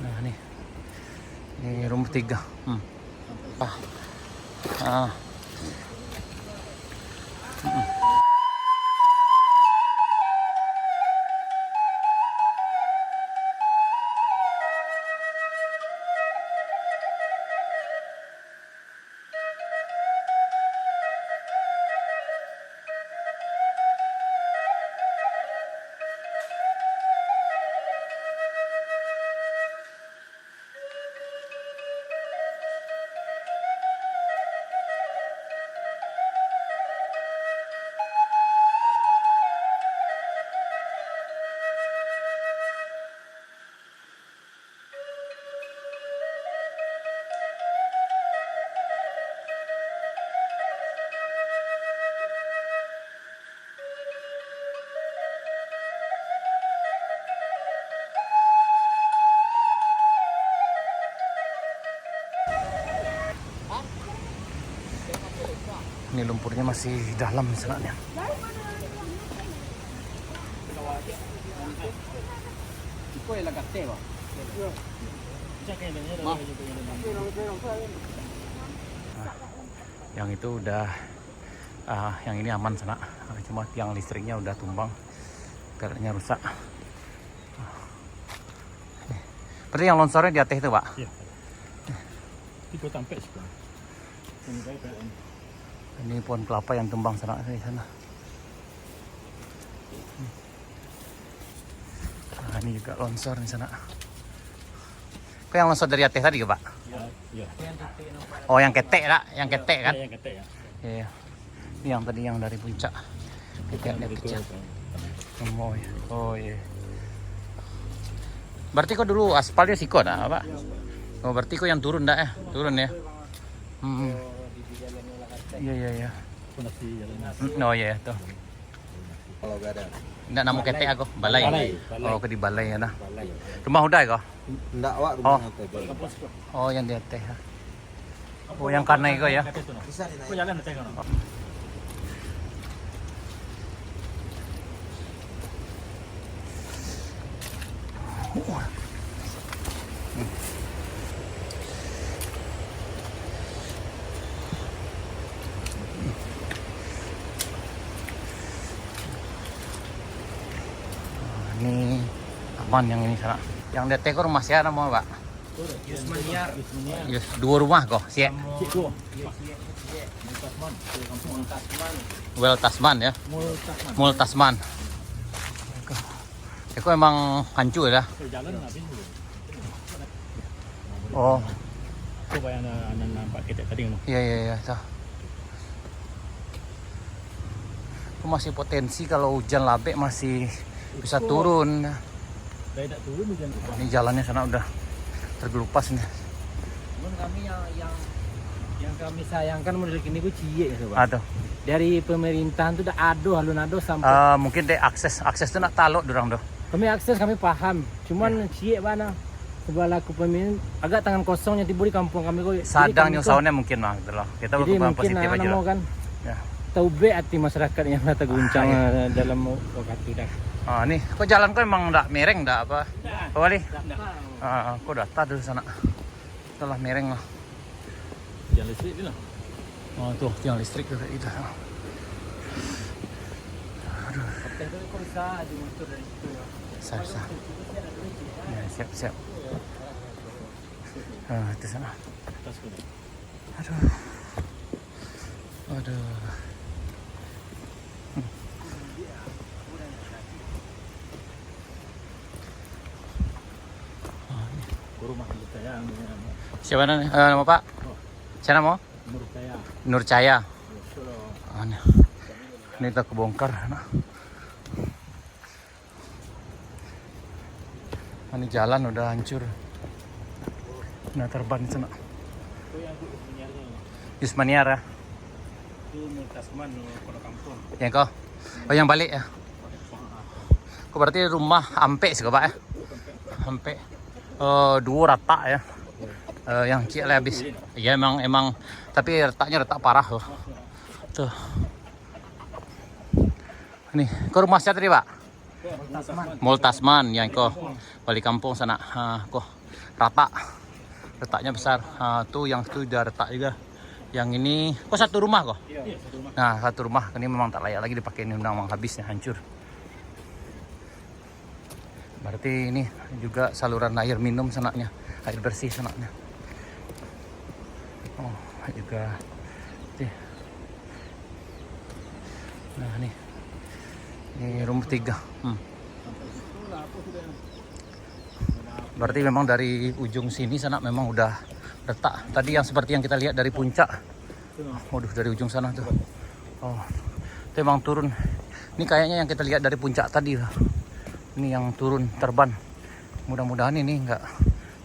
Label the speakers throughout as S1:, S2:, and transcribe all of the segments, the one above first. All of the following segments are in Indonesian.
S1: Nah ini rumah 3. Ah. Ini lumpurnya masih dalam sebenarnya. Yang itu udah, yang ini aman sana. Cuma tiang listriknya udah tumbang, peletnya rusak. Berarti yang longsornya di atas itu, Pak?
S2: Iya. Itu sampai sih.
S1: Ini pohon kelapa yang tumbang sana di sana. Nah, ini juga longsor di sana. Kok yang longsor dari atas tadi, Pak?
S2: Iya.
S1: Oh, yang ketek, Kak? Yang ketek kan?
S2: Yang ketek ya.
S1: Iya. Ini yang tadi yang dari puncak. Keteknya kecil. Oh iya. Oh iya. Berarti kok dulu aspalnya siko dah, Pak? Oh, berarti kok yang turun dah ya? Turun ya? Iya. Oh iya tuh.
S3: Kalau gak ada.
S1: Enggak namo ketek aku, balai.
S2: Balai.
S1: Oh, ke di balai ya nah. Rumah udah kok?
S3: Enggak, Wak, rumahnya
S1: Oh, yang di atas ya. Oh, yang karena itu ya.
S3: Bisa dinaik.
S2: Kok jalan atas kan?
S1: Ini aman yang ini sana. Yang di atas kok rumah siapa mau, Pak?
S2: Yusmania.
S1: Yes, 2 rumah kok, sih. Well Tasman ya. Mul Tasman. Itu emang hancur ya.
S2: Jalan habis.
S1: Oh,
S2: Coba yang nampak ketek tadi kan.
S1: iya tuh. Itu masih potensi kalau hujan labek masih bisa turun.
S2: Dah tak turun hujan.
S1: Ini jalannya sana udah tergelupas nih.
S4: Cuman kami yang kami sayangkan model ini gue cie ya, Pak.
S1: Aduh.
S4: Dari pemerintahan tuh udah alun-ado sampai
S1: Mungkin deh akses tuh nak taluk dorang tuh.
S4: kami akses kami paham. Cuman cie mana sebelah aku pemimpin agak tangan kosongnya tiba di kampung kami kok.
S1: Sadang yang soundnya mungkin mah gitu loh. Kita
S4: Jadi
S1: berkembang
S4: mungkin
S1: positif aja
S4: mau
S1: loh.
S4: kan.
S1: Ya.
S4: Tahu be hati masyarakat yang rata guncang dalam waktu dah.
S1: Oh, nih, kok jalan kok emang enggak mereng enggak apa? Oh, Wali. Kok data dulu sana. Setelah mereng lah.
S2: Jalan listrik ni lah.
S1: Oh, tuh tiang listrik juga itu.
S4: Kapten itu kok bisa di motor dari situ ya.
S1: Sah. Ya, siap. Itu sana.
S2: Atas tu.
S1: Aduh.
S2: Ke rumah saya.
S1: Siapa nama Pak? Siapa nama?
S2: Menurut saya.
S1: Nur Cahaya. Ini kita kebongkar. Ini jalan udah hancur. Nah, terban sana.
S2: Itu yang aku sebenarnya.
S1: Yusmaniar ya.
S2: Itu Tasman Kota Kampung.
S1: Yang kau? Oh, yang balik ya. Kau berarti rumah ampe sih, Pak ya? Ampe. 2 rata ya. Yang kecil habis. Iya emang tapi retaknya retak parah loh. Tuh. Nih, ke rumah siapa tadi, Pak? Mul Tasman yang kok balik kampung sana. Kok rata. Retaknya besar. Tuh yang itu udah retak juga. Yang ini, kok satu rumah kok?
S2: Iya, satu rumah.
S1: Nah, satu rumah. Ini memang tak layak lagi dipakai, ini memang habisnya hancur. Berarti ini juga saluran air minum sanaknya, air bersih sanaknya. Oh, juga. Nah, nih. Ini rumah 3. Berarti memang dari ujung sini sana memang udah retak. Tadi yang seperti yang kita lihat dari puncak. Waduh, dari ujung sana tuh. Oh, itu memang turun. Ini kayaknya yang kita lihat dari puncak tadi. Ini yang turun terban. Mudah-mudahan ini enggak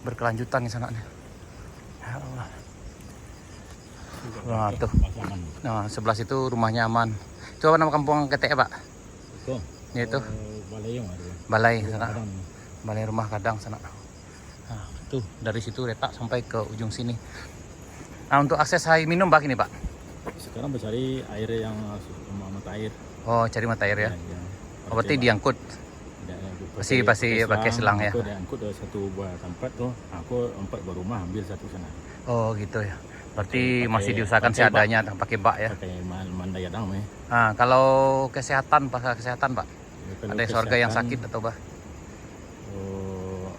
S1: berkelanjutan di sana. Ya Allah. Nah, tuh. Nah, sebelah situ rumahnya aman. Itu apa nama kampung KTE, Pak?
S2: Itu.
S1: Yaitu
S2: Balai yang ada.
S1: balai sana. Balai rumah kadang sana. Nah, tuh dari situ retak sampai ke ujung sini. Nah, untuk akses air minum Pak ini, Pak.
S2: Sekarang mencari air yang mata air.
S1: Oh, cari mata air ya.
S2: Ya.
S1: Oh, berarti diangkut. Pasti pakai selang ya.
S2: Aku diangkut dari satu buah tempat tuh. Aku 4 buah rumah ambil satu sana.
S1: Oh, gitu ya. Berarti
S2: Pakai-
S1: masih diusahakan
S2: pakai
S1: seadanya pakai bak ya.
S2: Pakai mandai dang me.
S1: Nah, kalau kesehatan, pasal kesehatan, Pak.
S2: Kalau
S1: Ada keluarga yang
S2: kesehatan,
S1: sakit atau Pak?
S2: Oh,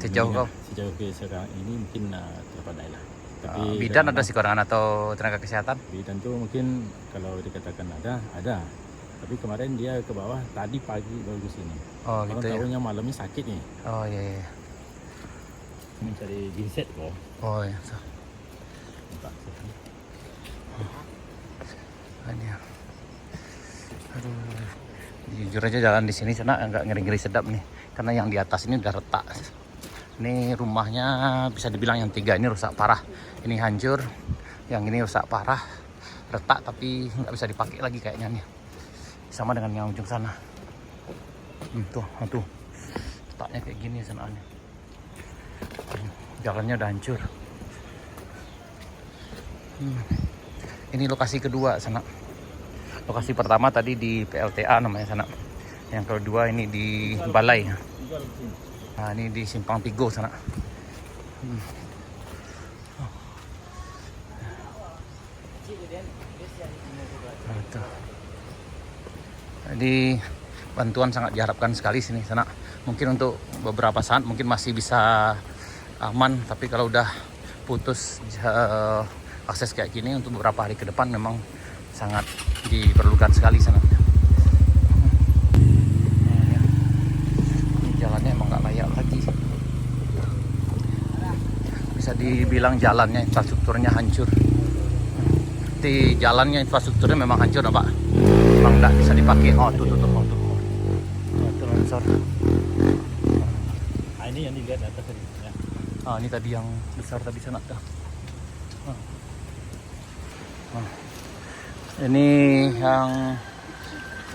S1: Sejauh kau?
S2: Sejauh ke sekarang ini mungkin terpadai lah.
S1: Bidan ada sih kurangan atau tenaga kesehatan?
S2: bidan tuh mungkin kalau dikatakan ada. Tapi kemarin dia ke bawah tadi pagi baru ke sini.
S1: Oh,
S2: Orang
S1: gitu ya.
S2: tahunya malamnya sakit nih.
S1: Oh, iya, iya.
S2: Mencari ginset kok.
S1: Oh, iya. So. Ini ya. Aduh. Jujur aja jalan di sini sana nggak ngeri-ngeri sedap nih. Karena yang di atas ini udah retak. Ini rumahnya bisa dibilang yang 3 ini rusak parah. Ini hancur. Yang ini rusak parah. Retak tapi nggak bisa dipakai lagi kayaknya nih. Sama dengan yang ujung sana. Tuh. Retaknya kayak gini sananya. Jalannya udah hancur. Ini lokasi kedua sana. Lokasi pertama tadi di PLTA namanya sana. Yang kedua ini di Balai. Nah, ini di Simpang Tigo sana. Jadi bantuan sangat diharapkan sekali sini sana. Mungkin untuk beberapa saat mungkin masih bisa aman, tapi kalau udah putus akses kayak gini untuk beberapa hari ke depan memang sangat diperlukan sekali sana. Ini jalannya emang nggak layak lagi. Bisa dibilang jalannya, infrastrukturnya hancur. Di jalannya infrastrukturnya memang hancur, Pak. Memang nggak bisa dipakai. Oh, tuh. Itu longsor.
S2: Ini yang dilihat atas tadi. Ya.
S1: Ini tadi yang besar tadi sana tuh. Ini yang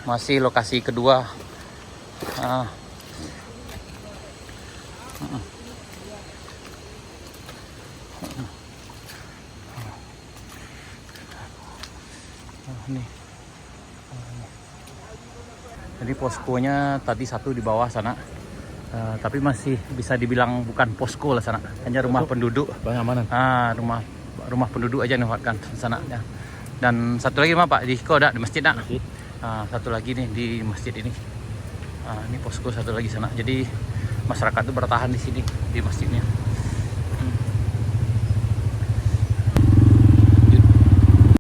S1: masih lokasi kedua. Nih. Jadi poskonya tadi satu di bawah sana. Tapi masih bisa dibilang bukan posko lah sana, hanya rumah penduduk.
S2: Pengamanan.
S1: Rumah penduduk aja nih kan sana ya. Dan satu lagi mah Pak di Koda di masjid nak. Satu lagi nih di masjid ini. Ini posko satu lagi sana. Jadi masyarakat itu bertahan di sini di masjidnya.